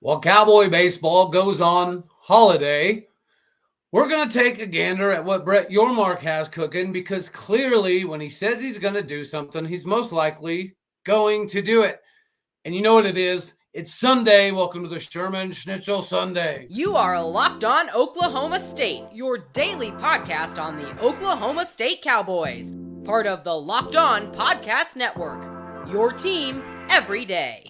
While Cowboy baseball goes on holiday, we're going to take a gander at what Brett Yormark has cooking, because clearly when he says he's going to do something, he's most likely going to do it. And you know what it is? It's Sunday. Welcome to the Sherman Schnitzel Sunday. You are Locked On Oklahoma State, your daily podcast on the Oklahoma State Cowboys, part of the Locked On Podcast Network, your team every day.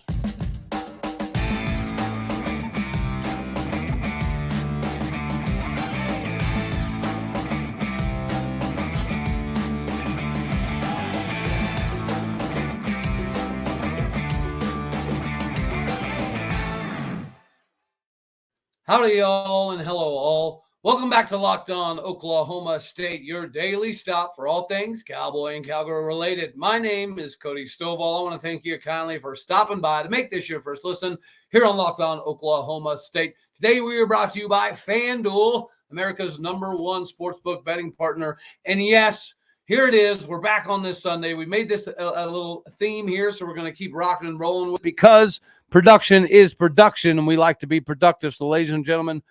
Howdy, y'all, and hello, all. Welcome back to Locked On Oklahoma State, your daily stop for all things Cowboy and Cowgirl related. My name is Cody Stovall. I want to thank you kindly for stopping by to make this your first listen here on Locked On Oklahoma State. Today, we are brought to you by FanDuel, America's #1 sportsbook betting partner. And yes, here it is. We're back on this Sunday. We made this a little theme here, so we're going to keep rocking and rolling with because production is production, and we like to be productive. So, ladies and gentlemen,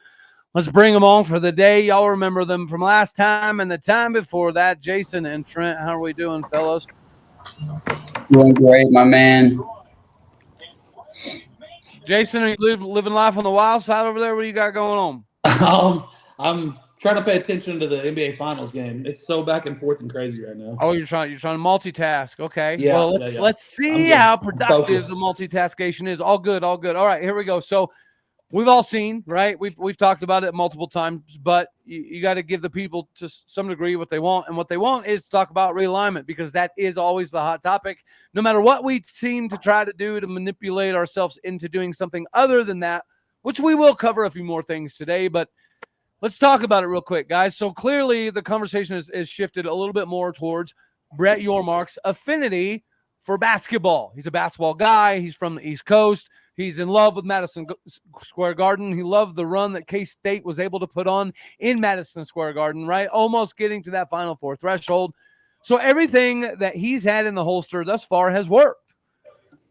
let's bring them on for the day. Y'all remember them from last time and the time before that. Jason and Trent, how are we doing, fellows? Doing great, my man. Jason, are you living life on the wild side over there? What do you got going on? I'm trying to pay attention to the NBA Finals game. It's so back and forth and crazy right now. Oh, you're trying to multitask. Okay. Yeah. Well, let's see how productive the multitascation is. All good. All right, here we go. So we've all seen, right? We've talked about it multiple times, but you got to give the people to some degree what they want. And what they want is to talk about realignment, because that is always the hot topic. No matter what we seem to try to do to manipulate ourselves into doing something other than that, which we will cover a few more things today, but let's talk about it real quick, guys. So clearly the conversation is shifted a little bit more towards Brett Yormark's affinity for basketball. He's a basketball guy. He's from the East Coast. He's in love with Madison Square Garden. He loved the run that K-State was able to put on in Madison Square Garden, right? Almost getting to that Final Four threshold. So everything that he's had in the holster thus far has worked.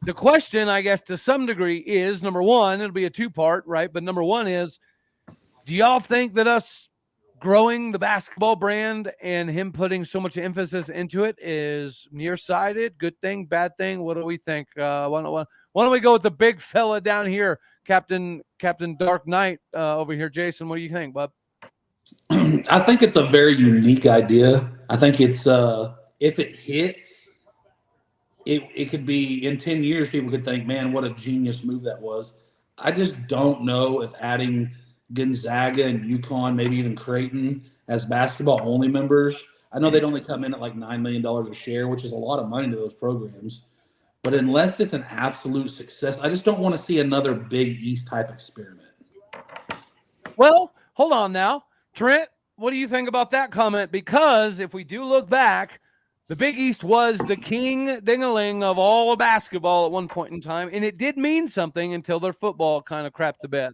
The question, I guess, to some degree is, number one, it'll be a two-part, right? But number one is, do y'all think that us growing the basketball brand and him putting so much emphasis into it is nearsighted? Good thing, bad thing? What do we think? Why don't we go with the big fella down here, Captain Dark Knight over here? Jason, what do you think, bub? I think it's a very unique idea. I think it's if it hits, it could be in 10 years, people could think, man, what a genius move that was. I just don't know if adding Gonzaga and UConn, maybe even Creighton as basketball-only members. I know they'd only come in at like $9 million a share, which is a lot of money to those programs. But unless it's an absolute success, I just don't want to see another Big East type experiment. Well, hold on now. Trent, what do you think about that comment? Because if we do look back, the Big East was the king ding-a-ling of all of basketball at one point in time, and it did mean something until their football kind of crapped the bed.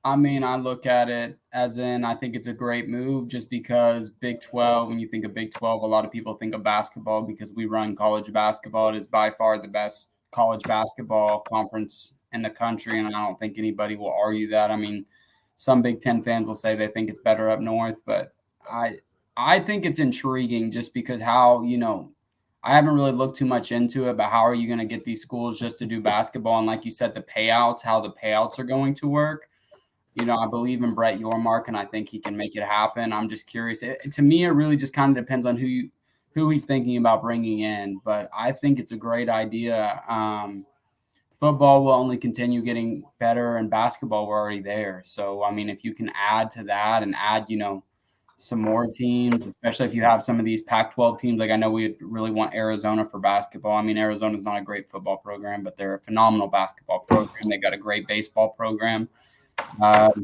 I mean, I look at it as in I think it's a great move just because Big 12, when you think of Big 12, a lot of people think of basketball because we run college basketball. It is by far the best college basketball conference in the country, and I don't think anybody will argue that. I mean, some Big 10 fans will say they think it's better up north, but I think it's intriguing just because how, I haven't really looked too much into it, but how are you going to get these schools just to do basketball? And like you said, the payouts, how the payouts are going to work. I believe in Brett Yormark, and I think he can make it happen. I'm just curious. To me, it really just kind of depends on who he's thinking about bringing in. But I think it's a great idea. Football will only continue getting better, and basketball, we're already there. So, I mean, if you can add to that and add, some more teams, especially if you have some of these Pac-12 teams. Like I know we really want Arizona for basketball. I mean, Arizona's not a great football program, but they're a phenomenal basketball program. They got a great baseball program.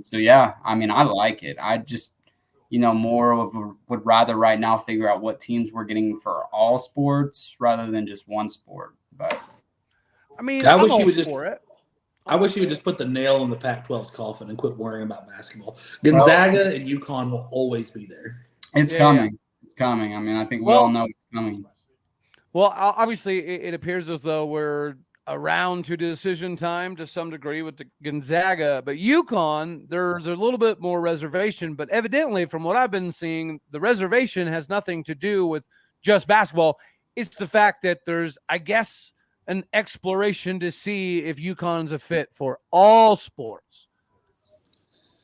So yeah, I mean, I like it. I just, would rather right now figure out what teams we're getting for all sports rather than just one sport. But I mean, I wish he would just put the nail in the Pac-12's coffin and quit worrying about basketball. Gonzaga and UConn will always be there. It's coming. It's coming. I mean, I think we all know it's coming. Well, obviously, it appears as though we're around to decision time to some degree with the Gonzaga, but UConn, there's a little bit more reservation, but evidently from what I've been seeing, the reservation has nothing to do with just basketball. It's the fact that there's, I guess, an exploration to see if UConn's a fit for all sports.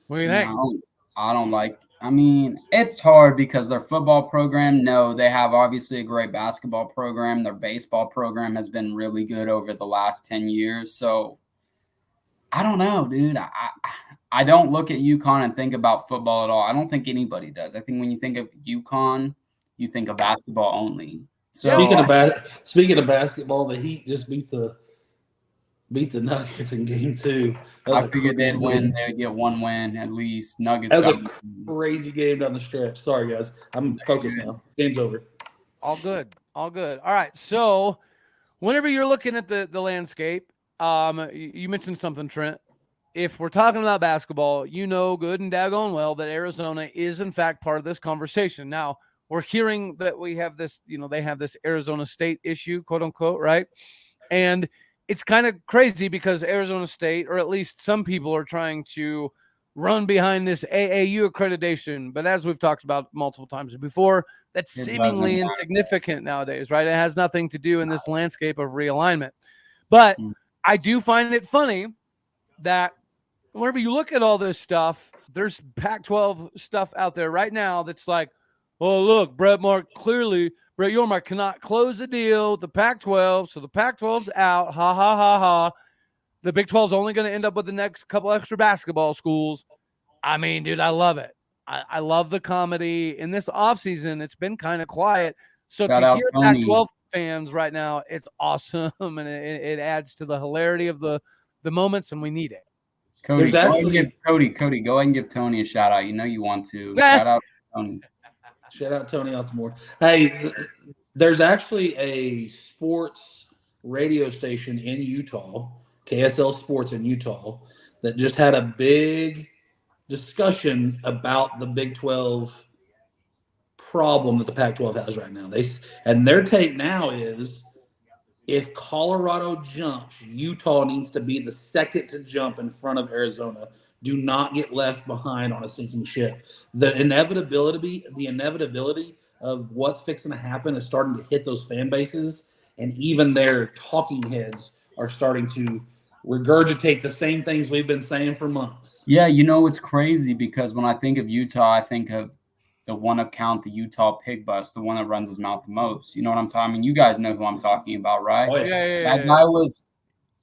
What do you think? I don't like. I mean, it's hard because their football program, no, they have obviously a great basketball program. Their baseball program has been really good over the last 10 years. So I don't know, dude. I don't look at UConn and think about football at all. I don't think anybody does. I think when you think of UConn, you think of basketball only. So speaking of basketball, the Heat just beat the Nuggets in game 2. I figured they'd win. They'd get one win at least. Nuggets. That was a crazy game down the stretch. Sorry, guys. I'm focused now. Game's over. All good. All good. All right. So whenever you're looking at the landscape, you mentioned something, Trent. If we're talking about basketball, you know good and daggone well that Arizona is, in fact, part of this conversation. Now, we're hearing that we have this, they have this Arizona State issue, quote unquote, right? And it's kind of crazy because Arizona State, or at least some people, are trying to run behind this AAU accreditation. But as we've talked about multiple times before, that's seemingly insignificant nowadays, right? It has nothing to do in this landscape of realignment. But I do find it funny that whenever you look at all this stuff, there's Pac-12 stuff out there right now that's like, oh, look, Brett Yormark cannot close a deal with the Pac-12, so the Pac-12's out. Ha, ha, ha, ha. The Big 12 is only going to end up with the next couple extra basketball schools. I mean, dude, I love it. I love the comedy. In this offseason, it's been kind of quiet. So to hear Pac-12 fans right now, it's awesome, and it adds to the hilarity of the moments, and we need it. Cody, go ahead and give Tony a shout-out. You know you want to. Shout out to Tony. Shout out Tony Altamore. Hey, there's actually a sports radio station in Utah, KSL Sports in Utah, that just had a big discussion about the Big 12 problem that the Pac-12 has right now. And their take now is if Colorado jumps, Utah needs to be the second to jump in front of Arizona. Do not get left behind on a sinking ship. The inevitability of what's fixing to happen is starting to hit those fan bases, and even their talking heads are starting to regurgitate the same things we've been saying for months. Yeah, it's crazy because when I think of Utah, I think of the one account, the Utah Pig Bus, the one that runs his mouth the most. You know what I'm talking? I mean, you guys know who I'm talking about, right? Oh, yeah. That guy was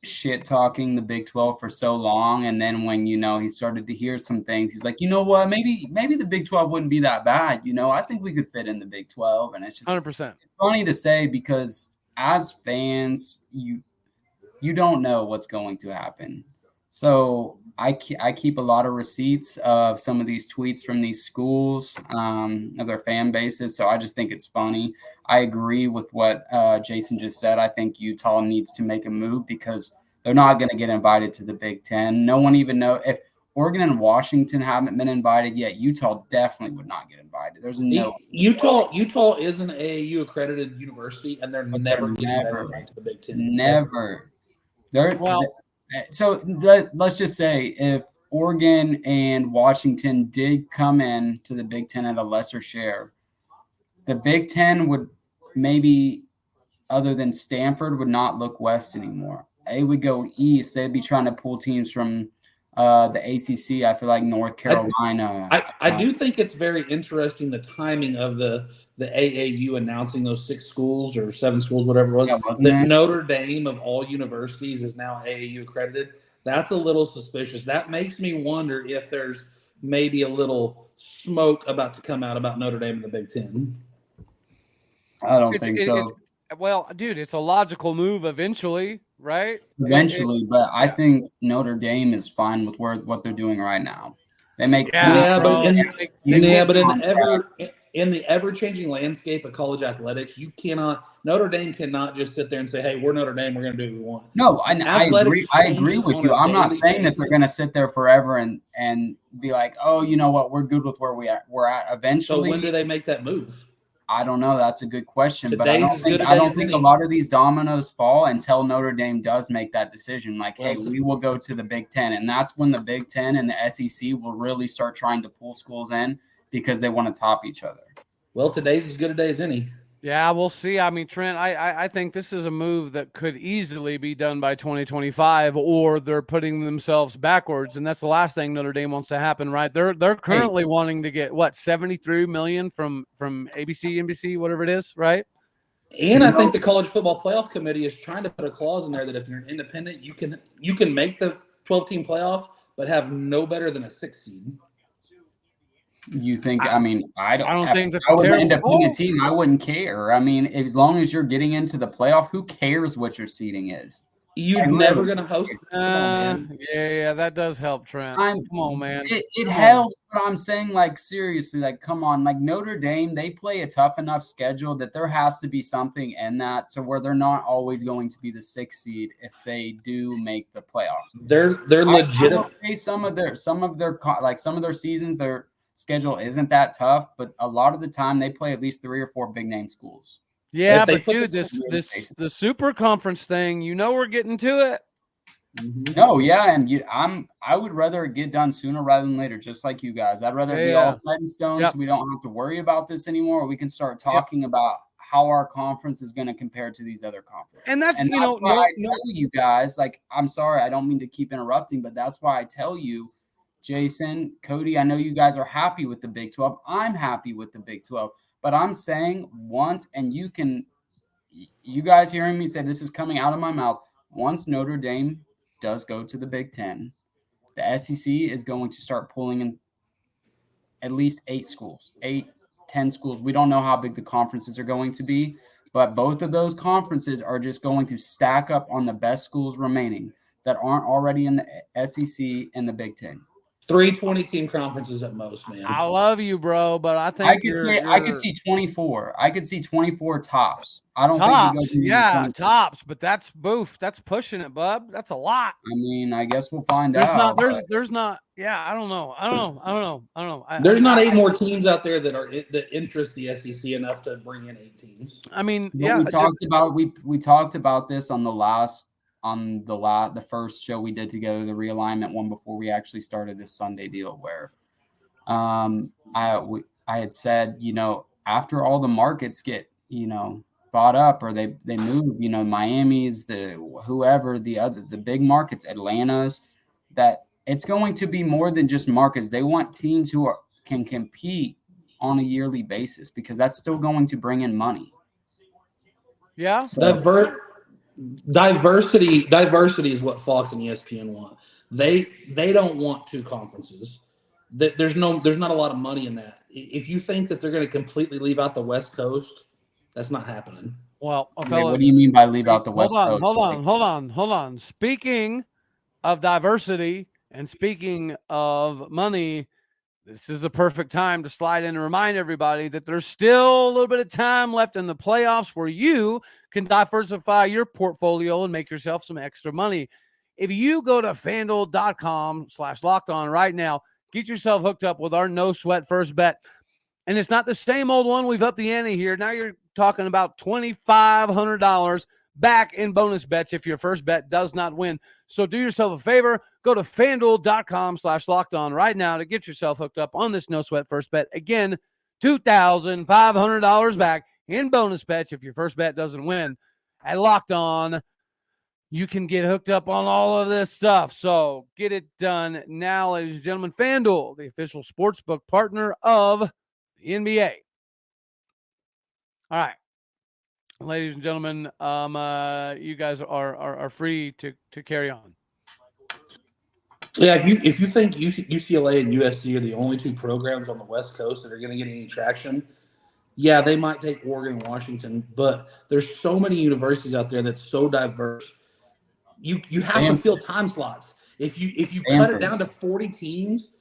shit talking the Big 12 for so long, and then when he started to hear some things, he's like, you know what, maybe the Big 12 wouldn't be that bad. I think we could fit in the Big 12. And it's just 100%. It's funny to say because as fans, you don't know what's going to happen. So I keep a lot of receipts of some of these tweets from these schools, of their fan bases. So I just think it's funny. I agree with what Jason just said. I think Utah needs to make a move because they're not going to get invited to the Big Ten. No one even knows if Oregon and Washington haven't been invited yet. Utah definitely would not get invited. There's no Utah is an AAU accredited university, and they're never getting invited to the Big Ten. Never. So let's just say if Oregon and Washington did come in to the Big Ten at a lesser share, the Big Ten would maybe, other than Stanford, would not look west anymore. They would go east. They'd be trying to pull teams from the ACC. I feel like North Carolina. I do think it's very interesting the timing of the AAU announcing those 6 schools or 7 schools, whatever it was. Yeah, Notre Dame of all universities is now AAU accredited. That's a little suspicious. That makes me wonder if there's maybe a little smoke about to come out about Notre Dame in the Big Ten. I don't think so. Well, dude, it's a logical move eventually, right? Eventually, but I think Notre Dame is fine with what they're doing right now. They make but in the ever-changing landscape of college athletics, Notre Dame cannot just sit there and say, hey, we're Notre Dame, we're going to do what we want. No, I agree with you. I'm not saying that they're going to sit there forever and be like, oh, you know what, we're good with where we're at eventually. So when do they make that move? I don't know. That's a good question, Today's but I don't think a lot of these dominoes fall until Notre Dame does make that decision. Like, hey, we will go to the Big Ten, and that's when the Big Ten and the SEC will really start trying to pull schools in because they want to top each other. Well, today's as good a day as any. Yeah, we'll see. I mean, Trent, I think this is a move that could easily be done by 2025, or they're putting themselves backwards, and that's the last thing Notre Dame wants to happen, right? They're currently wanting to get what, $73 million from ABC, NBC, whatever it is, right? And I think the College Football Playoff Committee is trying to put a clause in there that if you're an independent, you can make the 12-team playoff, but have no better than a 6 seed. You think? I mean, I don't think that I was an independent team. I wouldn't care. I mean, as long as you're getting into the playoff, who cares what your seeding is? You're never going to host. Come on, man. Yeah, that does help, Trent. Come on, man. It helps, but I'm saying, like, seriously, like, come on. Like, Notre Dame, they play a tough enough schedule that there has to be something in that to where they're not always going to be the 6th seed if they do make the playoffs. They're legitimate. Some of their seasons, their schedule isn't that tough, but a lot of the time they play at least 3 or 4 big name schools. Yeah, but dude, the super conference thing, we're getting to it. No, yeah, and I would rather get done sooner rather than later, just like you guys. I'd rather be all set in stone so we don't have to worry about this anymore. We can start talking about how our conference is going to compare to these other conferences. And that's, I tell you guys, like, I'm sorry, I don't mean to keep interrupting, but that's why I tell you, Jason, Cody, I know you guys are happy with the Big 12. I'm happy with the Big 12. But I'm saying once, and you guys hearing me say this is coming out of my mouth, once Notre Dame does go to the Big 10, the SEC is going to start pulling in at least 8 schools, 8, 10 schools. We don't know how big the conferences are going to be, but both of those conferences are just going to stack up on the best schools remaining that aren't already in the SEC and the Big 10. 3 20-team conferences at most, man. I love you, bro, but I think I could see 24. I could see 24 tops. I don't tops, think tops, but that's pushing it, bub. That's a lot. I mean, I guess we'll find out. There's not. Yeah, I don't know. There's not 8 more teams out there that interest the SEC enough to bring in 8 teams. I mean, we talked about this on the first show we did together, the realignment one before we actually started this Sunday deal, where I had said, after all the markets get, bought up or they move, Miami's, the big markets, Atlanta's, that it's going to be more than just markets. They want teams who can compete on a yearly basis because that's still going to bring in money. Yeah. So, Diversity is what Fox and ESPN want. They don't want 2 conferences. There's not a lot of money in that. If you think that they're going to completely leave out the West Coast, that's not happening. Well, fellas, what do you mean by leave out the West Coast? Hold on. Speaking of diversity and speaking of money, this is the perfect time to slide in and remind everybody that there's still a little bit of time left in the playoffs where you can diversify your portfolio and make yourself some extra money. If you go to FanDuel.com/lockedon right now, get yourself hooked up with our no sweat first bet. And it's not the same old one. We've upped the ante here. Now you're talking about $2,500 back in bonus bets if your first bet does not win. So do yourself a favor. Go to FanDuel.com/lockedon right now to get yourself hooked up on this no sweat first bet. Again, $2,500 back in bonus bets if your first bet doesn't win. At Locked On, you can get hooked up on all of this stuff. So get it done now, ladies and gentlemen. FanDuel, the official sportsbook partner of the NBA. All right. Ladies and gentlemen, you guys are free to carry on. Yeah, if you think UCLA and USC are the only 2 programs on the West Coast that are going to get any traction, yeah, they might take Oregon and Washington, but there's so many universities out there that's so diverse. You have to fill time slots. If you cut it down to 40 teams,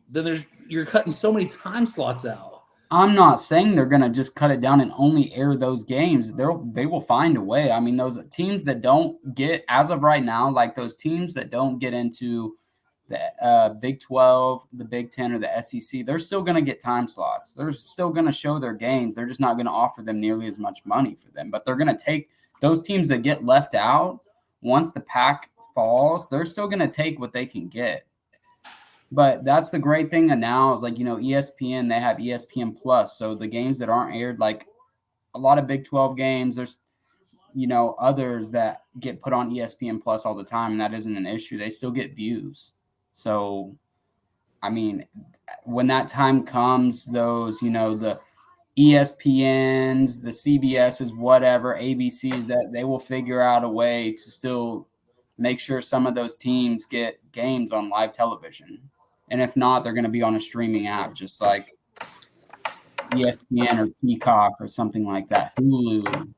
then you're cutting so many time slots out. I'm not saying they're going to just cut it down and only air those games. They will find a way. I mean, those teams that don't get, as of right now, like those teams that don't get into the Big 12, the Big 10, or the SEC, they're still going to get time slots. They're still going to show their games. They're just not going to offer them nearly as much money for them. But they're going to take those teams that get left out. Once the pack falls, they're still going to take what they can get. But that's the great thing now is like, ESPN, they have ESPN Plus. So the games that aren't aired, like a lot of Big 12 games, there's, others that get put on ESPN Plus all the time, and that isn't an issue. They still get views. So, I mean, when that time comes, those, the ESPNs, the CBSs, whatever, ABCs, that they will figure out a way to still make sure some of those teams get games on live television. And if not, they're going to be on a streaming app, just like ESPN or Peacock or something like that. Hulu.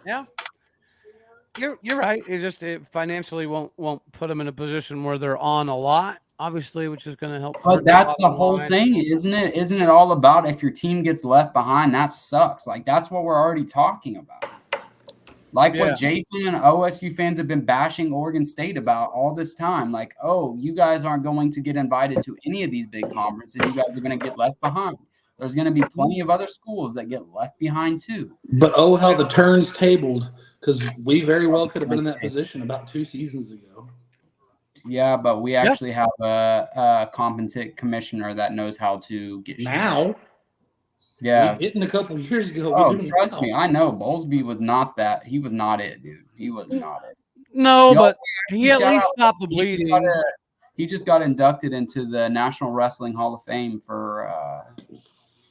Yeah. You're right. It financially won't put them in a position where they're on a lot, obviously, which is going to help. But that's the whole thing, isn't it? Isn't it all about if your team gets left behind, that sucks. Like, that's what we're already talking about. Like what Jason and OSU fans have been bashing Oregon State about all this time. Like, oh, you guys aren't going to get invited to any of these big conferences. You guys are going to get left behind. There's going to be plenty of other schools that get left behind too. But oh, how the turn's tabled, because we very well could have been in that position about 2 seasons ago. Yeah, but we actually have a competent commissioner that knows how to get now. Yeah, we didn't a couple of years ago. Oh, trust me, I know. Bowlesby was not that. He was not it, dude. He was not it. No, but he at least stopped the bleeding. He just got inducted into the National Wrestling Hall of Fame for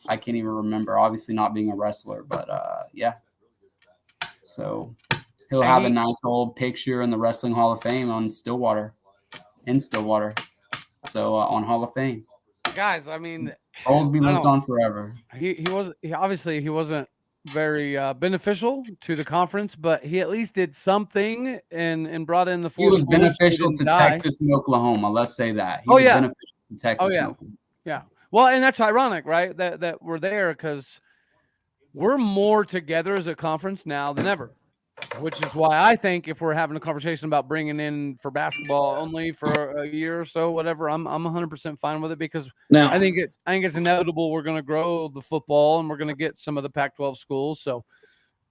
I can't even remember. Obviously, not being a wrestler, but yeah. So he'll have a nice old picture in the Wrestling Hall of Fame in Stillwater. So on Hall of Fame. Guys, I mean, Bowlesby lives on forever. He wasn't very beneficial to the conference, but he at least did something and brought in the four. He was beneficial to Texas and Oklahoma. Let's say that. He was beneficial to Texas and Oklahoma. Yeah. Well, and that's ironic, right? That we're there because we're more together as a conference now than ever. Which is why I think if we're having a conversation about bringing in for basketball only for a year or so, whatever, I'm 100% fine with it because now I think it's inevitable we're going to grow the football and we're going to get some of the Pac-12 schools. So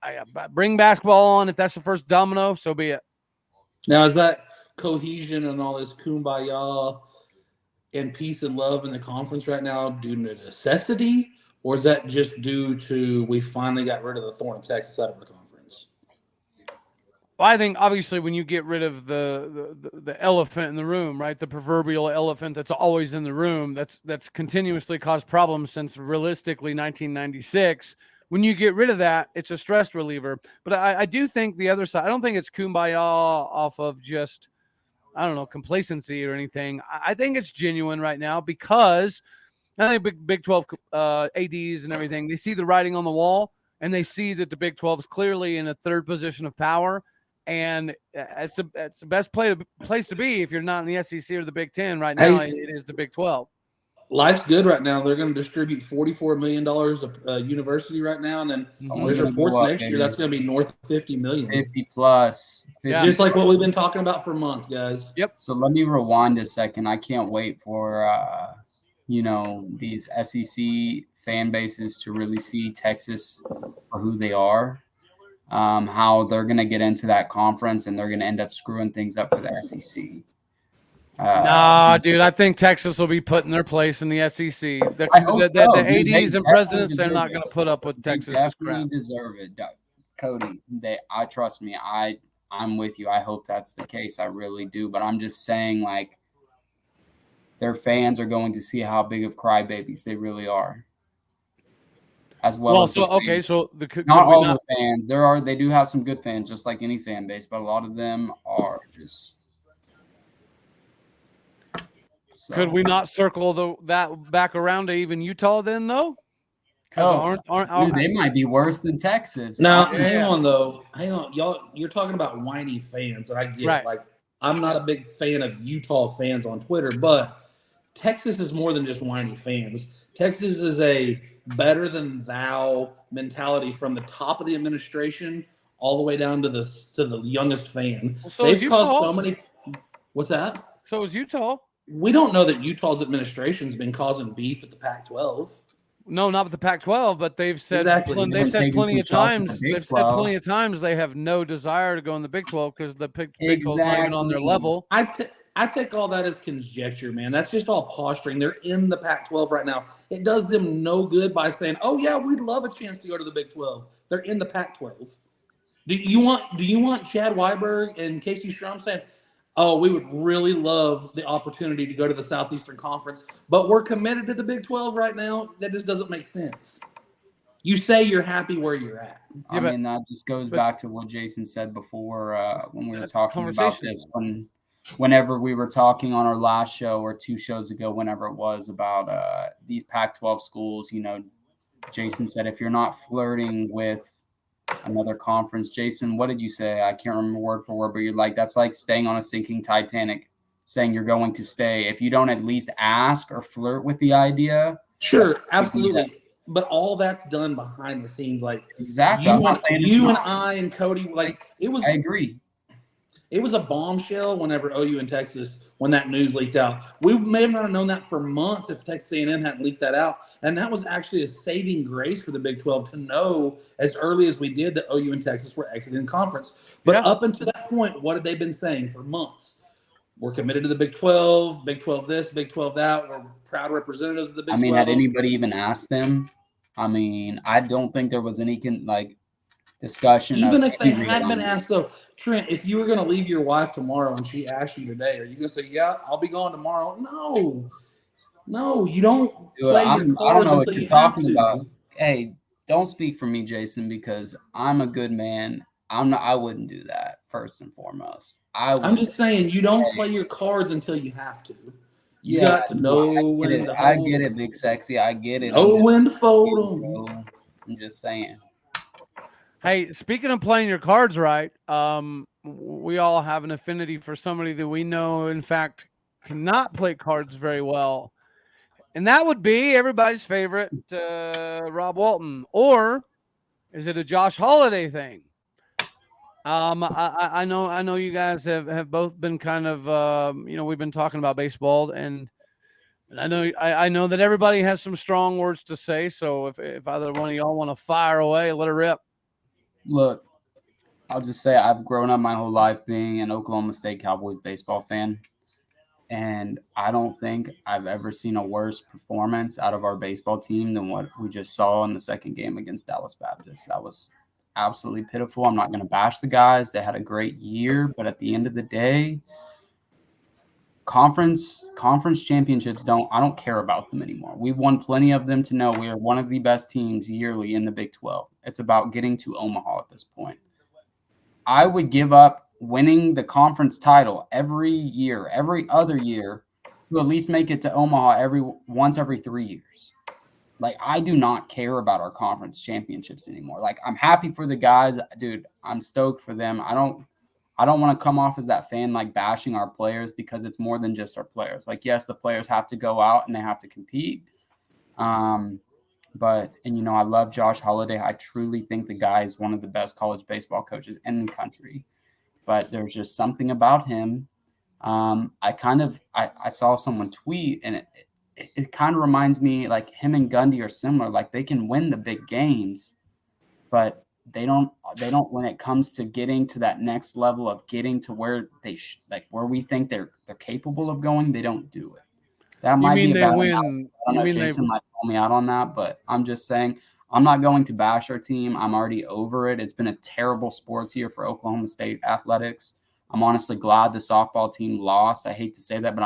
I bring basketball on. If that's the first domino, so be it. Now, is that cohesion and all this kumbaya and peace and love in the conference right now due to necessity, or is that just due to we finally got rid of the thorn of Texas out of the conference? Well, I think obviously when you get rid of the elephant in the room, right, the proverbial elephant that's always in the room, that's continuously caused problems since realistically 1996. When you get rid of that, it's a stress reliever. But I do think the other side, I don't think it's kumbaya off of just, I don't know, complacency or anything. I think it's genuine right now because I think Big 12 ADs and everything, they see the writing on the wall and they see that the Big 12 is clearly in a third position of power. And it's the best place to be if you're not in the SEC or the Big 10 right now. It is the Big 12. Life's good right now. They're going to distribute $44 million a university right now, and then there's reports next year that's going to be north of $50 million. 50 plus. 50. Just like what we've been talking about for months, guys. Yep. So let me rewind a second. I can't wait for these SEC fan bases to really see Texas for who they are. How they're going to get into that conference and they're going to end up screwing things up for the SEC. Nah, dude, I think Texas will be put in their place in the SEC. The ADs and presidents, they're not going to put up with Texas. They definitely deserve it, Cody. I trust me. I'm with you. I hope that's the case. I really do. But I'm just saying, like, their fans are going to see how big of crybabies they really are. As well as not all the fans. They do have some good fans, just like any fan base, but a lot of them are just. So. Could we not circle that back around to even Utah then, though? Dude, they might be worse than Texas. Now, hang on, y'all. You're talking about whiny fans, and I get it. Like, I'm not a big fan of Utah fans on Twitter, but Texas is more than just whiny fans. Texas is a better than thou mentality from the top of the administration all the way down to the youngest fan. So they've caused so many. What's that? So is Utah. We don't know that Utah's administration's been causing beef at the Pac-12. No, not with the Pac-12, but they've said Exactly. they've said plenty of times. They've said plenty of times they have no desire to go in the Big 12 because the Big 12 is not even on their level. I take all that as conjecture, man. That's just all posturing. They're in the Pac-12 right now. It does them no good by saying, "Oh yeah, we'd love a chance to go to the Big 12." They're in the Pac-12. Do you want Chad Weiberg and Casey Strom saying, "Oh, we would really love the opportunity to go to the Southeastern Conference, but we're committed to the Big 12 right now"? That just doesn't make sense. You say you're happy where you're at. I mean, that just goes back to what Jason said before when we were talking about this. Whenever we were talking on our last show or 2 shows ago, whenever it was, about these Pac-12 schools, Jason said, if you're not flirting with another conference, Jason, what did you say? I can't remember word for word, but you're like, that's like staying on a sinking Titanic, saying you're going to stay. If you don't at least ask or flirt with the idea. Sure, absolutely. But all that's done behind the scenes. Like, exactly. You and I and Cody, like, it was. I agree. It was a bombshell whenever OU and Texas, when that news leaked out. We may have not known that for months if Texas A&M hadn't leaked that out. And that was actually a saving grace for the Big 12 to know as early as we did that OU and Texas were exiting conference. But up until that point, what had they been saying for months? We're committed to the Big 12 this, Big 12 that. We're proud representatives of the Big 12. Had anybody even asked them? I don't think there was any discussion. Even if they had been asked, though, Trent, if you were going to leave your wife tomorrow and she asked you today, are you going to say, "Yeah, I'll be gone tomorrow"? No, you don't play your cards. I don't know what you're talking about. Hey, don't speak for me, Jason, because I'm a good man. I wouldn't do that first and foremost. I'm just saying you don't play your cards until you have to. You got to know when to hold. I get it, Big Sexy. I get it. Know when to fold them. I'm just saying. Hey, speaking of playing your cards right, we all have an affinity for somebody that we know, in fact, cannot play cards very well. And that would be everybody's favorite, Rob Walton. Or is it a Josh Holliday thing? I know you guys have both been kind of, we've been talking about baseball, and I know that everybody has some strong words to say. So if either one of y'all want to fire away, let it rip. Look, I'll just say I've grown up my whole life being an Oklahoma State Cowboys baseball fan, and I don't think I've ever seen a worse performance out of our baseball team than what we just saw in the second game against Dallas Baptist. That was absolutely pitiful. I'm not going to bash the guys. They had a great year, but at the end of the day, conference championships I don't care about them anymore. We've won plenty of them to know we are one of the best teams yearly in the Big 12. It's about getting to Omaha at this point. I would give up winning the conference title every other year to at least make it to Omaha once every 3 years. Like, I do not care about our conference championships anymore. Like, I'm happy for the guys, dude. I'm stoked for them. I don't want to come off as that fan like bashing our players, because it's more than just our players. Like, yes, the players have to go out and they have to compete. But I love Josh Holliday. I truly think the guy is one of the best college baseball coaches in the country. But there's just something about him. I saw someone tweet, and it kind of reminds me like him and Gundy are similar. Like, they can win the big games, but they don't when it comes to getting to that next level of getting to where where we think they're capable of going, they don't do it. That might be they win. I don't know, Jason might call me out on that, but I'm just saying I'm not going to bash our team. I'm already over it. It's been a terrible sports year for Oklahoma State athletics. I'm honestly glad the softball team lost. I hate to say that, but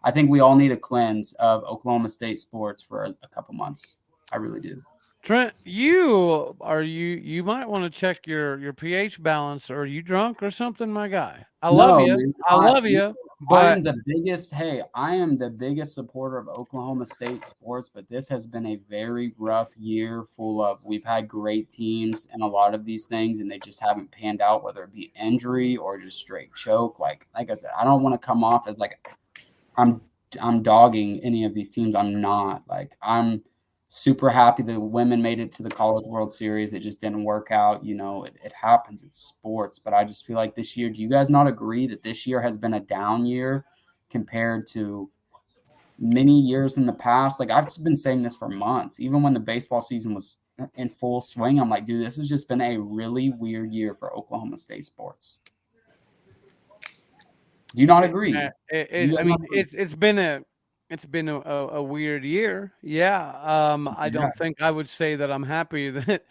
I think we all need a cleanse of Oklahoma State sports for a couple months. I really do. Trent, you might want to check your pH balance. Are you drunk or something, my guy? I love you. But I am the biggest supporter of Oklahoma State sports, but this has been a very rough year we've had great teams and a lot of these things, and they just haven't panned out, whether it be injury or just straight choke. Like I said, I don't want to come off as like I'm dogging any of these teams. I'm not. Like, I'm super happy the women made it to the College World Series. It just didn't work out. You know, it happens. It's sports. But I just feel like this year, do you guys not agree that this year has been a down year compared to many years in the past? Like, I've been saying this for months. Even when the baseball season was in full swing, I'm like, dude, this has just been a really weird year for Oklahoma State sports. Do you not agree? It's been a weird year. Yeah. I don't think I would say that I'm happy that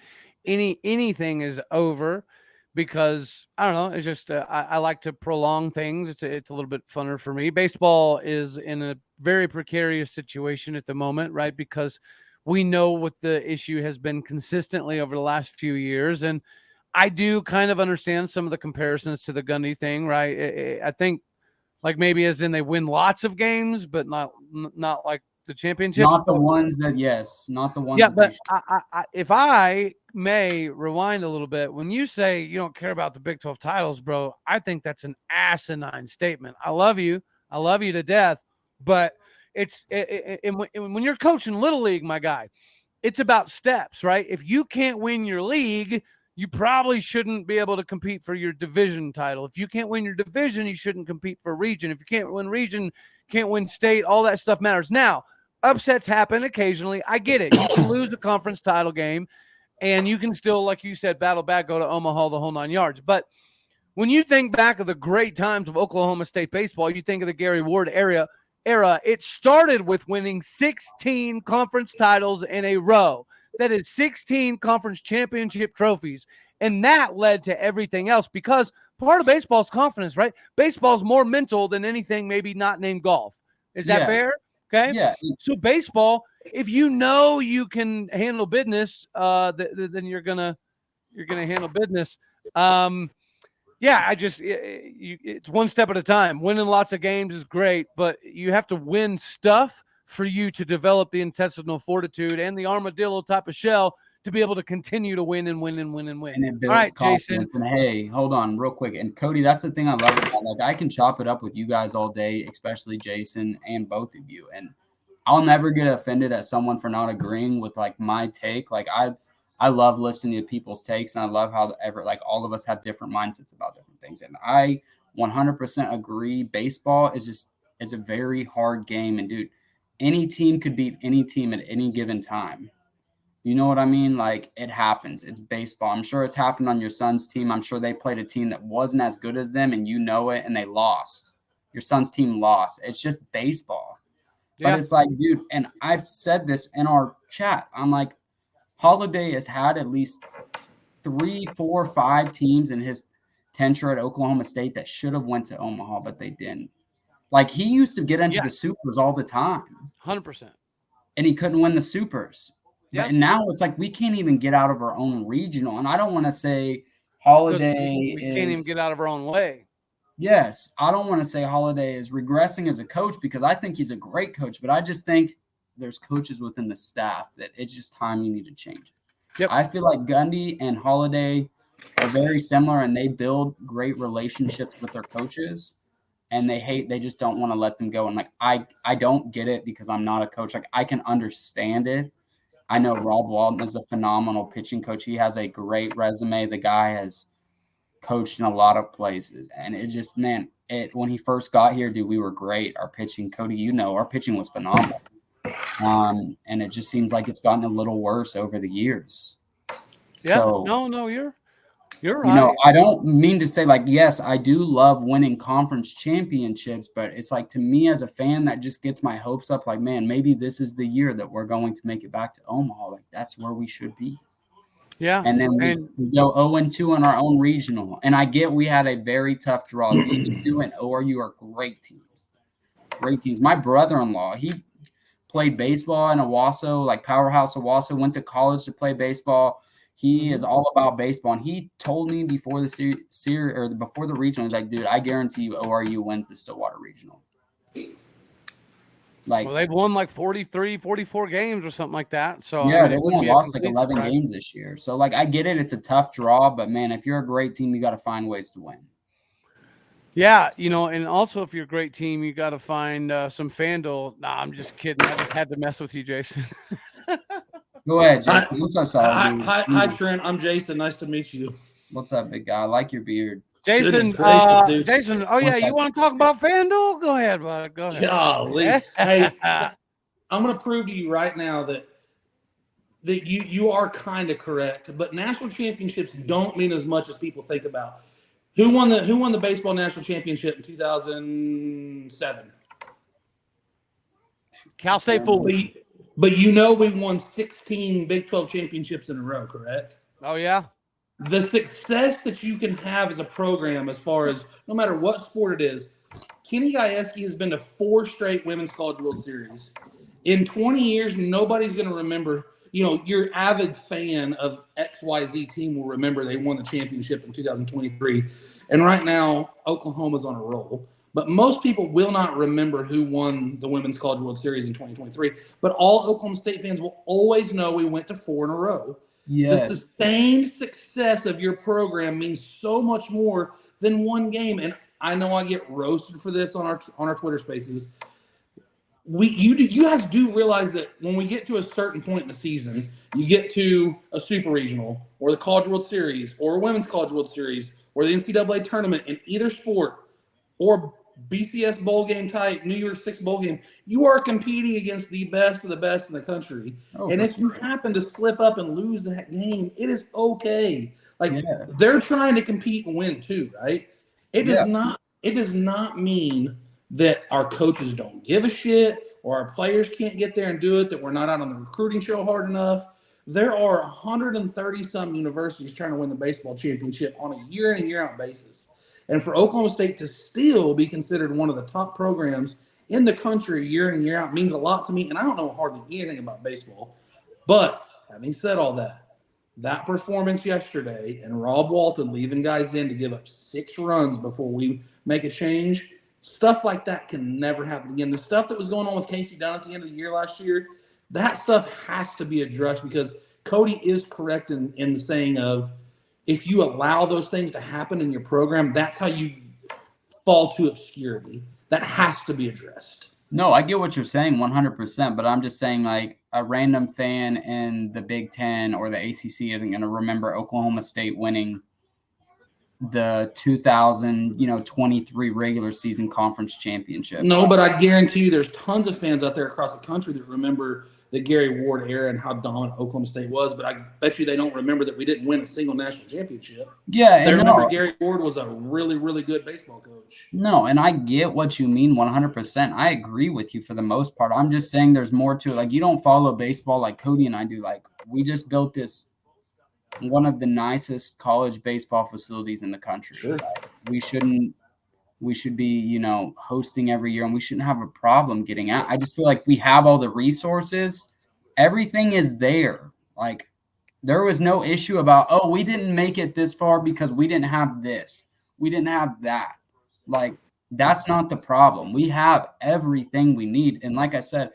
anything is over, because I don't know. It's just I like to prolong things. It's a little bit funner for me. Baseball is in a very precarious situation at the moment, right? Because we know what the issue has been consistently over the last few years, and I do kind of understand some of the comparisons to the Gundy thing, right? I think, like, maybe as in they win lots of games, but not like the championships. Not the ones that, yes, not the ones. Yeah, but if I may rewind a little bit, when you say you don't care about the Big 12 titles, bro, I think that's an asinine statement. I love you to death, but when you're coaching Little League, my guy, it's about steps, right? If you can't win your league, you probably shouldn't be able to compete for your division title. If you can't win your division, you shouldn't compete for region. If you can't win region, can't win state, all that stuff matters. Now, upsets happen occasionally. I get it. You can lose the conference title game, and you can still, like you said, battle back, go to Omaha, the whole 9 yards. But when you think back of the great times of Oklahoma State baseball, you think of the Gary Ward era, it started with winning 16 conference titles in a row. That is 16 conference championship trophies. And that led to everything else, because part of baseball is confidence, right? Baseball is more mental than anything maybe not named golf. Is that fair? Okay. Yeah. So baseball, if you know you can handle business, then you're gonna handle business. It's one step at a time. Winning lots of games is great, but you have to win stuff for you to develop the intestinal fortitude and the armadillo type of shell to be able to continue to win and win and win and win. And it builds confidence. Jason. And hey, hold on real quick. And Cody, that's the thing I love about, like, I can chop it up with you guys all day, especially Jason and both of you. And I'll never get offended at someone for not agreeing with, like, my take. Like, I love listening to people's takes, and I love how all of us have different mindsets about different things. And I 100% agree. Baseball is a very hard game. And dude, any team could beat any team at any given time. You know what I mean? Like, it happens. It's baseball. I'm sure it's happened on your son's team. I'm sure they played a team that wasn't as good as them, and you know it, and they lost. Your son's team lost. It's just baseball. Yeah. But it's like, dude, and I've said this in our chat. I'm like, Holliday has had at least 3, 4, 5 teams in his tenure at Oklahoma State that should have went to Omaha, but they didn't. Like, he used to get into the supers all the time. 100%. And he couldn't win the supers. Yeah. And now it's like we can't even get out of our own regional. And I don't want to say Holliday we can't even get out of our own way. Yes. I don't want to say Holliday is regressing as a coach, because I think he's a great coach. But I just think there's coaches within the staff that it's just time you need to change it. Yep. I feel like Gundy and Holliday are very similar, and they build great relationships with their coaches. And they just don't want to let them go. And like, I don't get it, because I'm not a coach. Like, I can understand it. I know Rob Walton is a phenomenal pitching coach. He has a great resume. The guy has coached in a lot of places. And it just, man, when he first got here, dude, we were great. Our pitching, Cody, our pitching was phenomenal. And it just seems like it's gotten a little worse over the years. Yeah, so, no, you're right. I don't mean to say, like, yes, I do love winning conference championships, but it's like, to me as a fan, that just gets my hopes up. Like, man, maybe this is the year that we're going to make it back to Omaha. Like, that's where we should be. Yeah. And then we go 0-2 in our own regional. And I get we had a very tough draw. DBU and ORU are great teams. Great teams. My brother-in-law, he played baseball in Owasso, like Powerhouse Owasso, went to college to play baseball. He is all about baseball, and he told me before the before the regional, he's like, dude, I guarantee you ORU wins the Stillwater Regional. Like, well, they've won like 43, 44 games or something like that. So yeah, they won and lost like 11 games this year. So like, I get it, it's a tough draw, but man, if you're a great team, you got to find ways to win. Yeah, and also if you're a great team, you got to find some FanDuel. Nah, I'm just kidding. I just had to mess with you, Jason. Go ahead, Jason. What's up, solid? Hi, Trent. I'm Jason. Nice to meet you. What's up, big guy? I like your beard. Jason, Jason. Oh yeah, you want to talk about FanDuel? Go ahead, bud. Go ahead. Golly. Hey, I'm going to prove to you right now that you are kind of correct, but national championships don't mean as much as people think about. Who won the baseball national championship in 2007? Cal State Fools. But we won 16 Big 12 championships in a row, correct? Oh yeah. The success that you can have as a program, as far as no matter what sport it is, Kenny Gajewski has been to 4 straight Women's College World Series. In 20 years, nobody's going to remember. Your avid fan of XYZ team will remember they won the championship in 2023. And right now, Oklahoma's on a roll. But most people will not remember who won the Women's College World Series in 2023. But all Oklahoma State fans will always know we went to 4 in a row. Yes. The sustained success of your program means so much more than one game. And I know I get roasted for this on our Twitter Spaces. You guys do realize that when we get to a certain point in the season, you get to a Super Regional or the College World Series or a Women's College World Series or the NCAA tournament in either sport or BCS bowl game type, New Year's Six bowl game, you are competing against the best of the best in the country. And if you happen to slip up and lose that game, it is okay. They're trying to compete and win too, right? It does not mean that our coaches don't give a shit or our players can't get there and do it, that we're not out on the recruiting trail hard enough. There are 130-some universities trying to win the baseball championship on a year in and year out basis. And for Oklahoma State to still be considered one of the top programs in the country year in and year out means a lot to me. And I don't know hardly anything about baseball. But having said all that performance yesterday and Rob Walton leaving guys in to give up 6 runs before we make a change, stuff like that can never happen again. The stuff that was going on with Casey Dunn at the end of the year last year, that stuff has to be addressed, because Cody is correct in the saying of, if you allow those things to happen in your program, that's how you fall to obscurity. That has to be addressed. No, I get what you're saying 100%, but I'm just saying, like, a random fan in the Big Ten or the ACC isn't going to remember Oklahoma State winning the 2023 regular season conference championship. No, but I guarantee you there's tons of fans out there across the country that remember the Gary Ward era and how dominant Oklahoma State was, but I bet you they don't remember that we didn't win a single national championship. Yeah, they remember Gary Ward was a really, really good baseball coach. No, and I get what you mean 100%. I agree with you for the most part. I'm just saying there's more to it. Like, you don't follow baseball like Cody and I do. Like, we just built this one of the nicest college baseball facilities in the country. Sure. Like, we should be, hosting every year, and we shouldn't have a problem getting out. I just feel like we have all the resources. Everything is there. Like, there was no issue about, we didn't make it this far because we didn't have this. We didn't have that. Like, that's not the problem. We have everything we need. And like I said,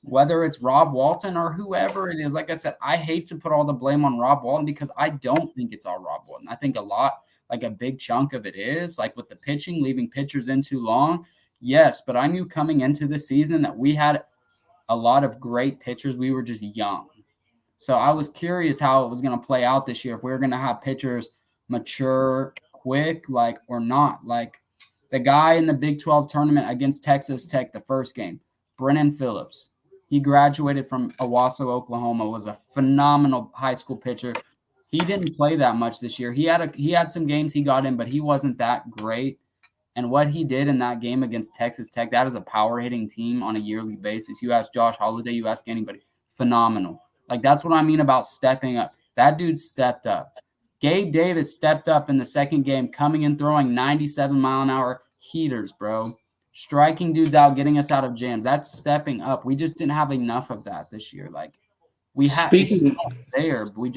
whether it's Rob Walton or whoever it is, like I said, I hate to put all the blame on Rob Walton, because I don't think it's all Rob Walton. I think a big chunk of it is, like, with the pitching, leaving pitchers in too long. Yes, but I knew coming into the season that we had a lot of great pitchers. We were just young. So I was curious how it was going to play out this year, if we were going to have pitchers mature quick, or not. Like, the guy in the Big 12 tournament against Texas Tech, the first game, Brennan Phillips. He graduated from Owasso, Oklahoma, was a phenomenal high school pitcher. He didn't play that much this year. He had some games he got in, but he wasn't that great. And what he did in that game against Texas Tech, that is a power hitting team on a yearly basis. You ask Josh Holliday, you ask anybody, phenomenal. Like, that's what I mean about stepping up. That dude stepped up. Gabe Davis stepped up in the second game, coming and throwing 97-mile-an-hour heaters, bro. Striking dudes out, getting us out of jams. That's stepping up. We just didn't have enough of that this year. Like, we had there, but we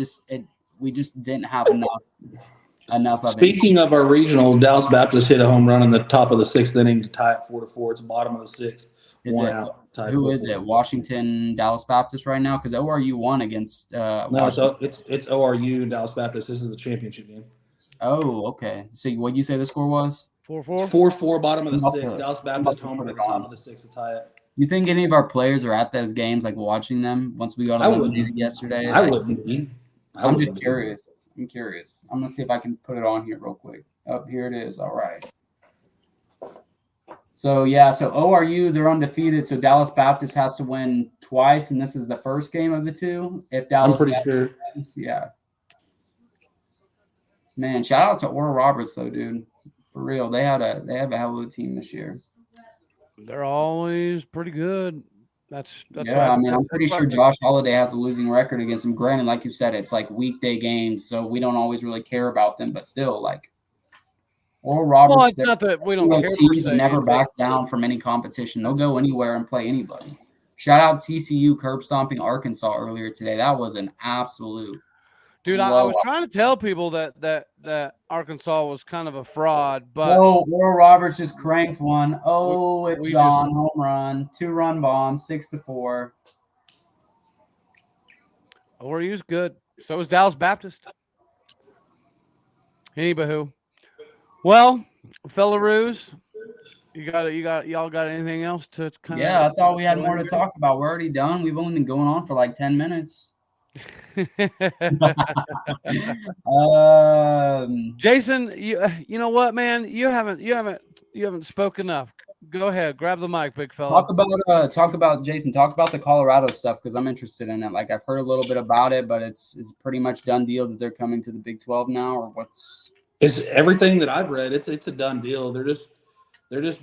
just didn't have enough of it. Speaking of our regional, Dallas Baptist hit a home run in the top of the 6th inning to tie it 4-4. It's bottom of the 6th. Who is it? Washington, Dallas Baptist right now? Because ORU won against no, it's ORU and Dallas Baptist. This is the championship game. Oh, okay. So what you say the score was? 4-4? 4-4, bottom of the I'm 6. about to- Dallas I'm Baptist about to home put at it the top on. of the 6 to tie it. You think any of our players are at those games, like watching them once we got I eliminated wouldn't. yesterday? I Like, wouldn't be. I'm just curious. I'm curious. I'm going to see if I can put it on here real quick. Oh, here it is. All right. So, yeah. So, ORU, they're undefeated. So, Dallas Baptist has to win twice, and this is the first game of the two. If Dallas I'm pretty Baptist sure. wins, yeah. Man, shout out to Oral Roberts, though, dude. For real. They have a hell of a team this year. They're always pretty good. That's Yeah, I mean, I'm pretty that's sure Josh Holliday has a losing record against them. Granted, like you said, it's like weekday games, so we don't always really care about them. But still, like Oral Roberts, Well, it's not that we don't care per teams se. that never It's backs down from any competition. They'll go anywhere and play anybody. Shout out TCU curb stomping Arkansas earlier today. That was an absolute dude, I was trying to tell people that Arkansas was kind of a fraud, but Oral Roberts just cranked one. Oh, it's we gone. Home run, 2-run bomb, 6-4. ORU's good. So is Dallas Baptist. Anywho. Well, fellaroos, y'all got anything else to kind of? Yeah, I thought we had more to talk about. We're already done. We've only been going on for like 10 minutes. Jason, you know what, man? You haven't spoken enough. Go ahead, grab the mic, big fella. Talk about Jason. Talk about the Colorado stuff because I'm interested in it. Like I've heard a little bit about it, but it's pretty much done deal that they're coming to the Big 12 now, or what's? It's everything that I've read. It's a done deal. They're just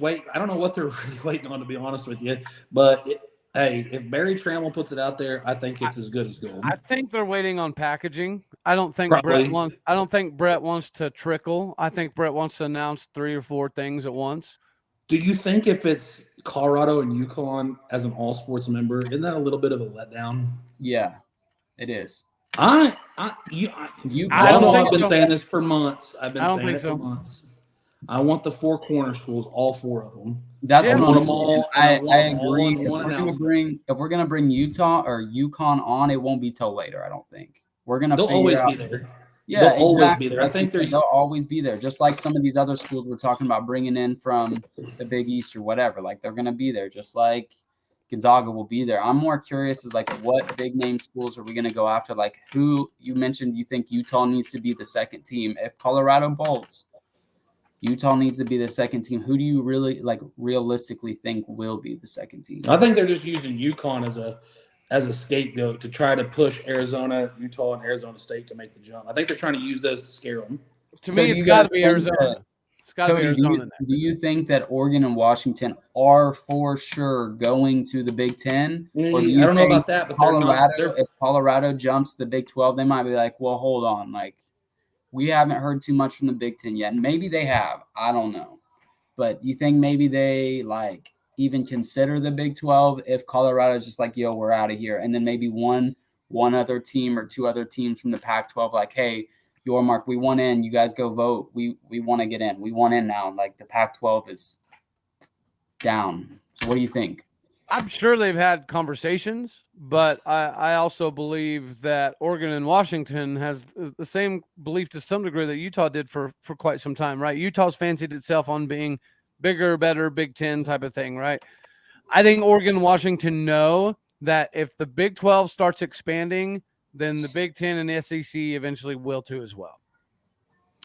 waiting. I don't know what they're really waiting on, to be honest with you. But hey, if Barry Trammell puts it out there, I think it's as good as gold. I think they're waiting on packaging. I don't think Probably. Brett wants to trickle. I think Brett wants to announce 3 or 4 things at once. Do you think if it's Colorado and UConn as an all sports member, isn't that a little bit of a letdown? Yeah, it is. I've been saying this for months. I've been saying it for months. I want the 4 corner schools, all 4 of them. That's I what want I'm them all. I agree. If we're gonna bring Utah or UConn on, it won't be till later. I don't think we're gonna. They'll always be there. Yeah, they'll always be there. I think they'll always be there. Just like some of these other schools we're talking about bringing in from the Big East or whatever. Like they're gonna be there. Just like Gonzaga will be there. I'm more curious is like what big name schools are we gonna go after? Like who you mentioned you think Utah needs to be the second team. If Colorado bolts, Utah needs to be the second team. Who do you really realistically think will be the second team? I think they're just using UConn as a scapegoat to try to push Arizona, Utah, and Arizona State to make the jump. I think they're trying to use those to scare them. To me, it's got to be Arizona. It's got to be Arizona. Do you think that Oregon and Washington are for sure going to the Big Ten? Or I don't know about that, but if Colorado jumps the Big 12, they might be like, well, hold on. Like, we haven't heard too much from the Big Ten yet. And maybe they have. I don't know. But you think maybe they, even consider the Big 12 if Colorado is just like, yo, we're out of here. And then maybe one other team or 2 other teams from the Pac-12 like, hey, Yormark, we want in. You guys go vote. We want to get in. We want in now. Like the Pac-12 is down. So what do you think? I'm sure they've had conversations, but I also believe that Oregon and Washington has the same belief to some degree that Utah did for quite some time, right? Utah's fancied itself on being bigger, better, Big Ten type of thing, right? I think Oregon and Washington know that if the Big 12 starts expanding, then the Big Ten and the SEC eventually will too as well.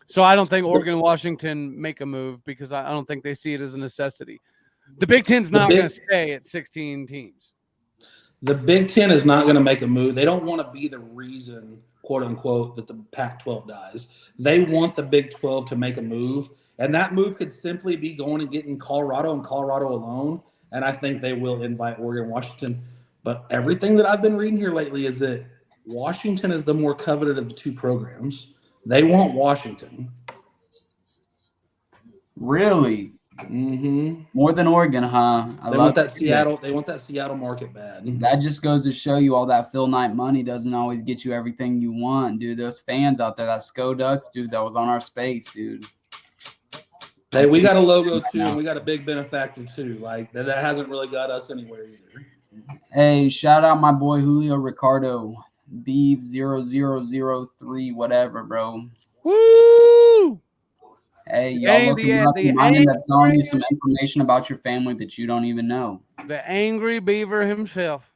So I don't think Oregon and Washington make a move because I don't think they see it as a necessity. The Big Ten's not going to stay at 16 teams. The Big Ten is not going to make a move. They don't want to be the reason, quote unquote, that the Pac-12 dies. They want the Big 12 to make a move, and that move could simply be going and getting Colorado and Colorado alone. And I think they will invite Oregon and Washington. But everything that I've been reading here lately is that Washington is the more coveted of the 2 programs. They want Washington. Really? Mm-hmm. More than Oregon, huh? They want that Seattle. They want that Seattle market bad. That just goes to show you all that Phil Knight money doesn't always get you everything you want, dude. Those fans out there, that SCO Ducks, dude, that was on our space, dude. Hey, we got a logo too, and we got a big benefactor too. Like that hasn't really got us anywhere either. Hey, shout out my boy Julio Ricardo, Beeve 0003, whatever, bro. Woo! Hey, y'all looking up and minding that's telling you some information about your family that you don't even know. The angry beaver himself.